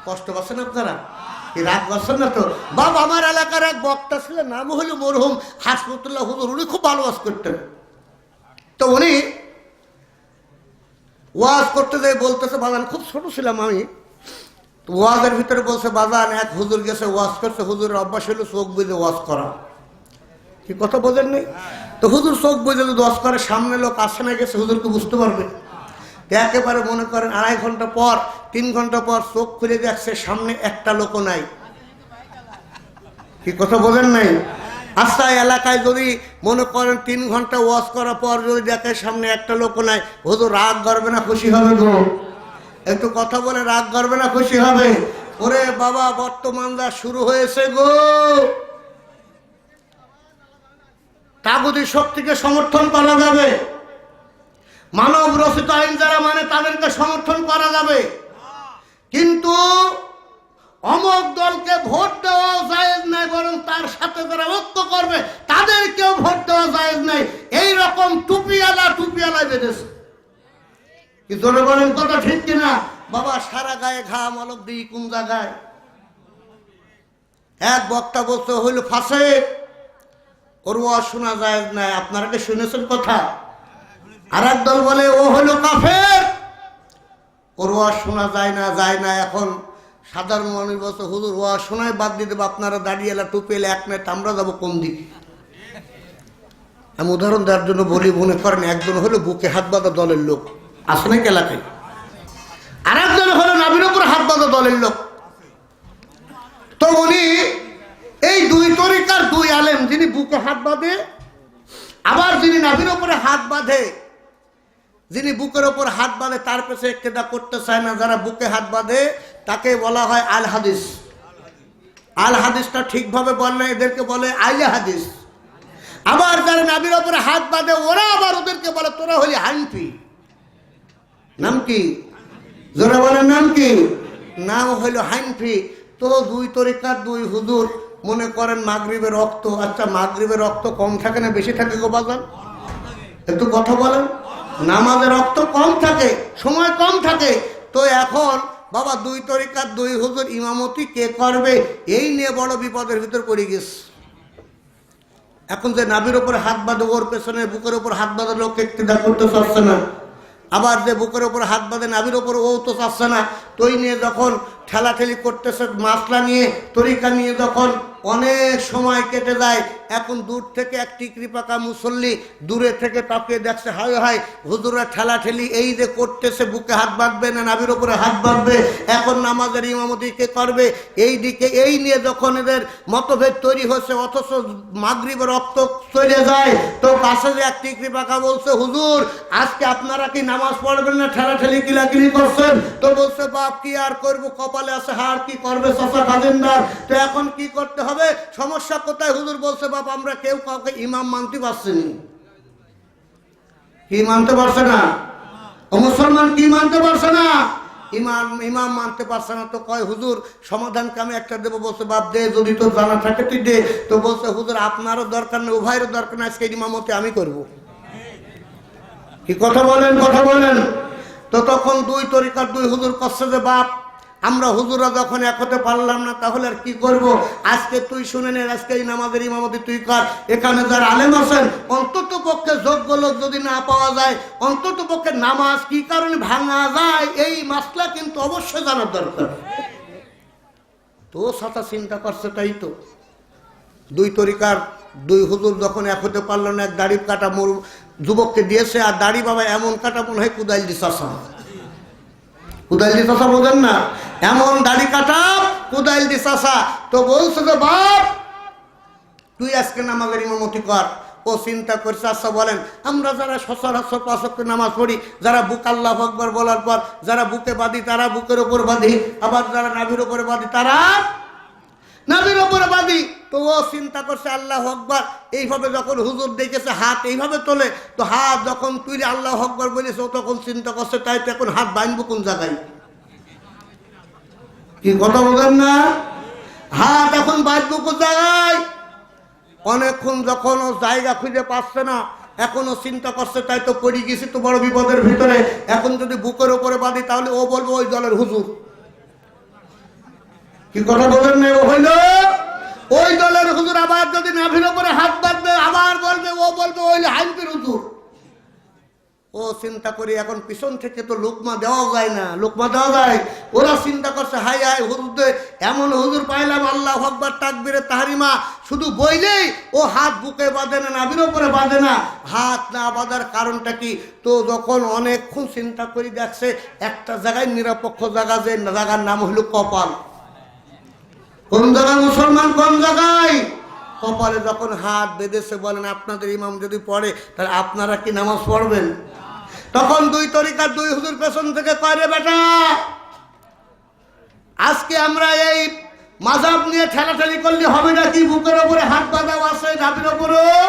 কষ্ট পাচ্ছেন আপনারা? কি রাগ করছেন না তো? বাবা, আমার এলাকার এক বক্তা ছিলেন, নাম হলো মরহুম হাসমতুল্লাহ হুজুর। উনি খুব ভালো ওয়াজ করতেন। তো উনি ওয়াজ করতে যাই বলতেছে, বাজান, খুব ছোট ছিলাম আমি, তো ওয়াজের ভিতরে বলছে, বাজান, এক হুজুর গেছে ওয়াজ করছে, হুজুরের অভ্যাস হলো চোখ বুঝে ওয়াজ করা। কি কথা বোঝেন নেই? তো হুজুর চোখ বুঝে যদি ওয়াজ করে, সামনে লোক আসে না গেছে, হুজুরকে বুঝতে পারবে? একেবারে মনে করেন 2.5 ঘন্টা পর 3 ঘন্টা পর চোখ খুলে দেখছে সামনে একটা লোকও নাই। কি কথা বোঝেন নাই? আচ্ছা, এলাকায় যদি মনে করেন 3 ঘন্টা ওয়াজ করার পর যদি দেখে সামনে একটা লোকও নাই, হুজুর রাগ করবে না খুশি হবে গো? একটু কথা বলে, রাগ করবে না খুশি হবে? ওরে বাবা, বর্তমান যা শুরু হয়েছে গো, তাগুতি শক্তিকে সমর্থন করা যাবে, মানব রচিত আইন যারা মানে তাদেরকে সমর্থন করা যাবে, কিন্তু অমক দলকে ভোট দেওয়া জায়েজ নাই, বরং তার সাথে যারা ঐক্য করবে তাদেরকেও ভোট দেওয়া জায়েজ নাই। এইরকম টুপিওয়ালা বেঁধেছে। কি জোরে বলেন, কথা ঠিক কিনা? বাবা, সারা গায়ে ঘাম, অলক দিই কোন জায়গায়? এক বক্তা বলতে হইল ফাসেক, ওর ওয়াজ শোনা জায়েজ নাই। আপনারা কি শুনেছেন কথা? আর এক দল বলে ও হইল কাফের, ওর ওয়াজ শোনা যায় না। এখন সাধারণ মানুষ বলছে, হুজুর ওয়াজ শোনায় বাদ দিয়ে দেবো, আপনারা দাঁড়িয়ে এলা টুপি এলে এক নাইট আমরা যাবো কোন দিকে? আমি উদাহরণ দেওয়ার জন্য বলি, মনে করেন একজন হলো বুকে হাত বাঁধা দলের লোক, আসে নাকি এলাকায়? আর একজন হলো নাভির উপর হাত বাঁধা দলের লোক। তো উনি এই দুই তরিকার দুই আলেম, যিনি বুকে হাত বাঁধে, আবার যিনি নাভির উপরে হাত বাঁধে। যিনি বুকের ওপর হাত বাঁধে তার পেছনে ইক্তেদা করতে চায় না, যারা বুকে হাত বাঁধে তাকে বলা হয় আল হাদিস। আল হাদিসটা ঠিকভাবে বলে না, এদেরকে বলে আইলে হাদিস। আবার যারা নাভির ওপরে হাত বাঁধে ওরা আবার ওদেরকে বলে তোরা হলি হানফি। নাম কি? যারা বলে নাম কি? নাম হইল হানফি। তো দুই তরিকার দুই হুজুর, মনে করেন মাগরিবের রক্ত, আচ্ছা মাগরিবের রক্ত কম থাকে না বেশি থাকে গো বাজান? একটু কথা বলেন। নামাজের রক্ত কম থাকে, সময় কম থাকে। তো এখন বাবা, দুই তরিকার দুই হুজুর ইমামতি কে করবে, এই নিয়ে বড় বিপদের ভিতর পড়ে গেছে। এখন যে নাভির উপরে হাত বাঁধে, ওর পেছনে বুকের উপর হাত বাঁধা লোককে ইক্তেদা করতে চাচ্ছে না। আবার যে বুকের উপর হাত বাঁধে নাভির উপর, ও তো চাচ্ছে না। তো এই নিয়ে যখন ঠেলাঠেলি করতেছে, মাসলা নিয়ে, তরিকা নিয়ে, যখন অনেক সময় কেটে যায়, এখন দূর থেকে এক টিকরি পাকা মুসল্লি দূরে থেকে তাকিয়ে দেখছে, হায় হায় হুজুরা ঠেলাঠেলি এই যে করতেছে, বুকে হাত বাঁধবে না নাভির উপরে হাত বাঁধবে, এখন নামাজের ইমামতি কে করবে, এই দিকে এই নিয়ে যখন এদের মতভেদ তৈরি হচ্ছে, অথচ মাগরিবের রক্ত চলে যায়। তো পাশে যে এক টিকরি পাকা বলছে, হুজুর আজকে আপনারা কি নামাজ পড়বেন না, ঠেলাঠেলি কিলাকিলি করছেন? তো বলছে, বাপ কি আর করবো, কপালে আছে হার, কি করবে চাচা খাজেনদার। তো এখন কি করতে হবে, সমস্যা কোথায়? হুজুর বলছে, বাপ আমরা কেউ কাউকে ইমাম মানতে পারছি না। কি মানতে পারছে না? ও মুসলমান কি মানতে পারছে না? ইমাম মানতে পারছে না। তো কয় হুজুর সমাধানকে আমি একটা দেবো। বলছে, বাপ দে, যদি তোর জানা থাকে তুই দে। তো বলছে, হুজুর আপনারও দরকার নেই, উভয়েরও দরকার নেই, আজকে ইমামতি আমি করবো। কি কথা বলেন, কথা বলেন। তো তখন দুই তরিকার দুই হুজুর করছে যে, বাপ আমরা হুজুরা যখন এক হতে পারলাম না, তাহলে আর কি করব? আজকে তুই শুনে নে, আজকে এই নামাজের ইমামতি তুই কর। এখানে যারা আলেম আছেন, অন্তত পক্ষে যোগ্য লোক যদি না পাওয়া যায়, অন্তত পক্ষে নামাজ কি কারণে ভাঙা যায় এই মাসলা কিন্তু অবশ্যই জানার দরকার। তো সাথা চিন্তা করছে, তাই তো দুই তরিকার দুই হুজুর যখন এক হতে পারলো না, এক দাড়ি কাটা যুবককে দিয়েছে। আর দাড়ি বাবা এমন কাটা মনে হয় কুদাইল দিশাসা। কুদাইল দিশাসা বোঝেন না? এমন দাড়ি কাটা কুদাইল দিশাসা। তো বলছে যে, বাপ তুই আজকে নামাজের ইমামতি কর। ও চিন্তা করছে, আচ্ছা বলেন, আমরা যারা সচরাচর 5 ওয়াক্ত নামাজ পড়ি, যারা বুক আল্লাহু আকবার বলার পর যারা বুকে বাঁধি তারা বুকের ওপর বাঁধি, আবার যারা নাভির উপরে বাঁধি তারা নাভির উপরে বাঁধি। তো ও চিন্তা করছে আল্লাহু আকবার, এইভাবে যখন হুজুর দেখেছে হাত এইভাবে তোলে, তো হাত যখন তুই আল্লাহু আকবার বলেছে, ও তখন চিন্তা করছে, তাই তো এখন হাত বাঁধবো কোন জায়গায়? কি কথা বলেন না? হাত এখন বাঁধবো কোন জায়গায়? অনেকক্ষণ যখন ও জায়গা খুঁজে পাচ্ছে না, এখনো চিন্তা করছে, তাই তো পড়ে গেছি তো বড় বিপদের ভিতরে। এখন যদি বুকের ওপরে বাঁধি তাহলে ও বলবো ওই দলের হুজুর। কি কথা বলেন না? ও হইল ওই দলের হুজুর। আবার যদি নাভির উপরে হাত বাঁধবে আবার বলবে, ও বলবে ওই হাইনপির হুজুর। ও চিন্তা করি এখন পিছন থেকে তো লোকমা দেওয়া যায় না, লোকমা দেওয়া যায়। ওরা চিন্তা করছে হাই হাই হুজুর, এমন হুজুর পাইলাম, আল্লাহু আকবার তাকবীরে তাহরিমা, শুধু বইলেই ও হাত বুকে বাঁধে না, নাভির উপরে বাঁধে না। হাত না বাঁধার কারণটা কি? তো যখন অনেকক্ষণ চিন্তা করি দেখছে একটা জায়গায় নিরপেক্ষ জায়গা, যে জায়গার নাম হলো কপাল। কোন জায়গায় মুসলমান, কোন জায়গায়? কপালে যখন হাত বেঁধেছে, বলেন আপনাদের ইমাম যদি পড়ে তাহলে আপনারা কি নামাজ পড়বেন? তখন দুই তরিকার দুই হুজুর পেছন থেকে কয়, রে বেটা, আজকে আমরা এই মাযহাব নিয়ে ঠেলাঠেলি করলে হবে নাকি? বুকের ওপরে হাত বাঁধাও আছে, নাভির ওপরেও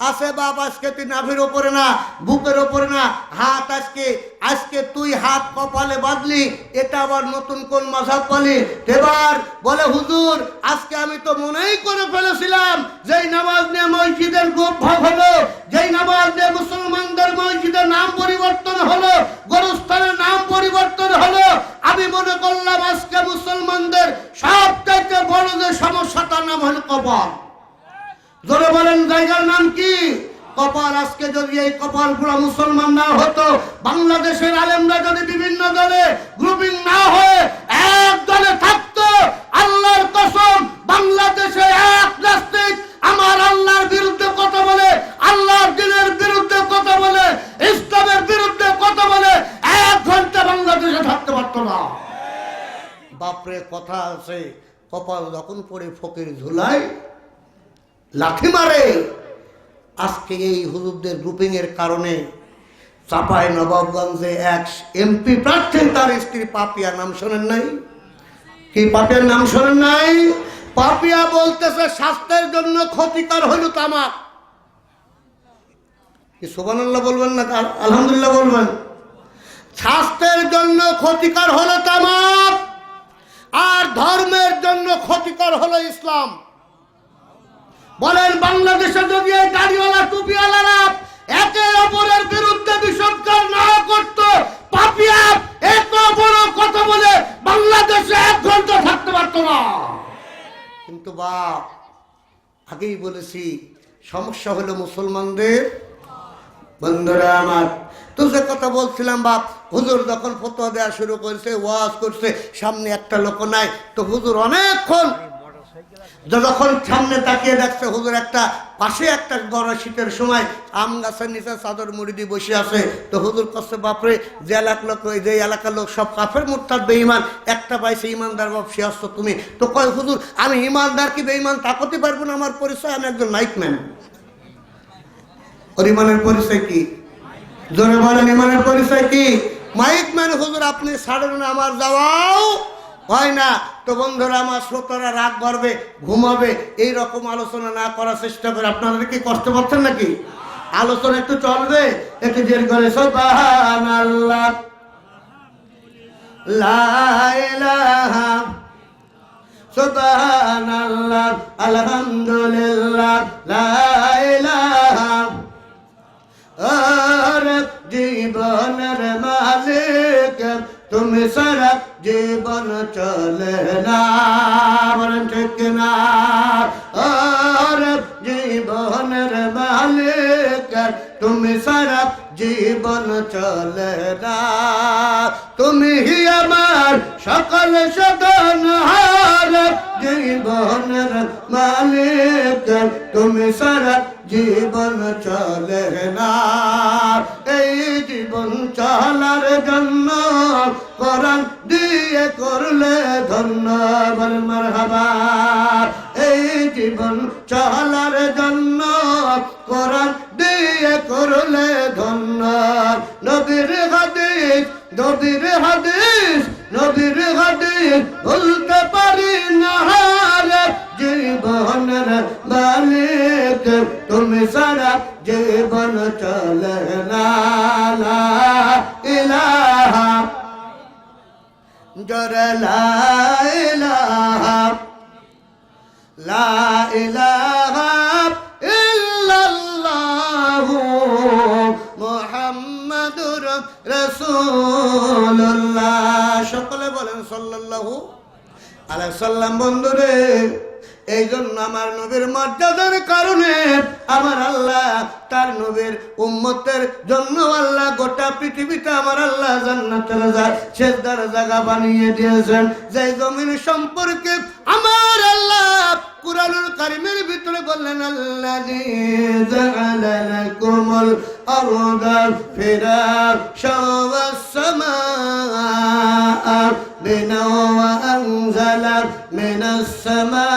আছে। বাপ, আজকে তুই নাভির ওপরে না, বুকের ওপরে না, হাত আজকে তুই হাত কপালে বাঁধলি, এটা আবার নতুন কোন মাযহাব বলি? এবার বলে হুজুর, আজকে আমি তো মনেই করে ফেলেছিলাম যেই নামাজ নিয়ে মসজিদের গোপ ভাগ হলো, যেই নামাজ নিয়ে মুসলমানদের মসজিদের নাম পরিবর্তন হলো, গোরস্থানের নাম পরিবর্তন হলো, আমি মনে করলাম আজকে মুসলমানদের সবথেকে বড় যে সমস্যা তার নাম হলো কপাল। জোরে বলেন, জায়গার নাম কি? কপাল। আজকে যদি এই কপাল পুরা মুসলমান না হতো, বাংলাদেশের আলেমরা যদি বিভিন্ন দলে গ্রুপিং না হয়ে এক দলে থাকতো, আল্লাহর কসম বাংলাদেশে এক নাস্তিক আমার আল্লাহর বিরুদ্ধে কথা বলে, আল্লাহর দ্বীনের বিরুদ্ধে কথা বলে, ইসলামের বিরুদ্ধে কথা বলে, 1 ঘন্টা বাংলাদেশে থাকতে পারতো না। বাপরে, কথা আছে, কপাল যখন পড়ে ফকির ঝুলায় লাঠি মারে। আজকে এই হুজুরদের গ্রুপিং এর কারণে চাঁপাই নবাবগঞ্জে এক এমপি প্রার্থী, তার স্ত্রী পাপিয়া, নাম শোনেন নাই? কি পাপিয়ার নাম শোনেন নাই? পাপিয়া বলতেছে স্বাস্থ্যের জন্য ক্ষতিকর হইল তামাক। কি সুবহানাল্লাহ বলবেন না আলহামদুলিল্লাহ বলবেন? স্বাস্থ্যের জন্য ক্ষতিকর হলো তামাক, আর ধর্মের জন্য ক্ষতিকর হলো ইসলাম। বলেন, বাংলাদেশে যদি এই দাড়িওয়ালা টুপিওয়ালারা একে অপরের বিরুদ্ধে বিসর্জন না করত, পাপিয়া এত বড় কথা বলে বাংলাদেশে 1 ঘন্টা থাকতে পারত না। কিন্তু বাপ, আগেই বলেছি সমস্যা হলো মুসলমানদের। বন্ধুরা আমার, তো যে কথা বলছিলাম, বাপ হুজুর যখন ফতোয়া দেওয়া শুরু করেছে, ওয়াজ করছে, সামনে একটা লোক নাই, তো হুজুর অনেকক্ষণ যখন সামনে তাকিয়ে দেখছে হুজুর একটা পাশে একটা বড় শীতের সময় আম গাছের নিচে চাদর মুড়ি দিয়ে বসে আছে, তো হুজুর কাছে বাপরে, যে এলাকার লোক সব কাফের মুরতাদ বেঈমান, একটা পাইছে ইমানদার বাপ, সে আসছো তুমি। তো কয় হুজুর, আমি ইমানদার কি বেঈমান তা করতে পারবো না, আমার পরিচয় আমি একজন মাইক ম্যান। ওর ইমানের পরিচয় কি? জোরে বলেন, ইমানের পরিচয় কি? Mic man. হুজুর আপনি ছাড়েন না, আমার যাওয়াও হয় না। তো বন্ধুরা আমার, শ্রোতারা রাগ করবে, ঘুমাবে, এইরকম আলোচনা না করার চেষ্টা করে। আপনাদের কি কষ্ট পাচ্ছেন নাকি? আলোচনা একটু চলবে, একটু জের করে সুবহানাল্লাহ, লা ইলাহা, সুবহানাল্লাহ, আলহামদুলিল্লাহ, লা ইলাহা, আর জীবনের মালিক তুমি সারা জীবন চলে না, বলেন ঠিক না? আর জীবনের মালিক তুমি সারা জীবন চলে না, তুমি হি আমার সকল সাধনহার, জীবনের মালিক তুমি সারা জীবন চলে না। এই জীবন চলার জন্য কোরআন দিয়ে করলে ধন্য, বলেন মারহাবা। এই জীবন চলার জন্য কোরআন দিয়ে করলে ধন্য, নবীর হাদিস, নবীর হাদিস, নবীর হাদিস বলতে পারি না, জীবনের মালিক তুমি সারা জীবন চলে না, লা ইলাহা, জোরে লা ইলাহা, লা ইলাহা ইল্লাল্লাহু মুহাম্মাদুর রাসূলুল্লাহ। সকলে বলেন সাল্লাল্লাহু। আলাইহিস সালাম বন্ধুরে, এই জন্য আমার নবীর মর্যাদার কারণে আমার আল্লাহ তার নবীর উম্মতের জন্য আল্লাহ গোটা পৃথিবীতে আমার আল্লাহ জান্নাতের সেজদার জায়গা বানিয়ে দিয়েছেন। যে জমিন সম্পর্কে আমার আল্লাহ কুরআনুল কারীমের ভিতরে বললেন, আল্লাযী জাআলা লাকুমুল আরদা ফিরাশা ওয়াস সামাআ বিনাও ওয়া আনজালা মিনাস সামা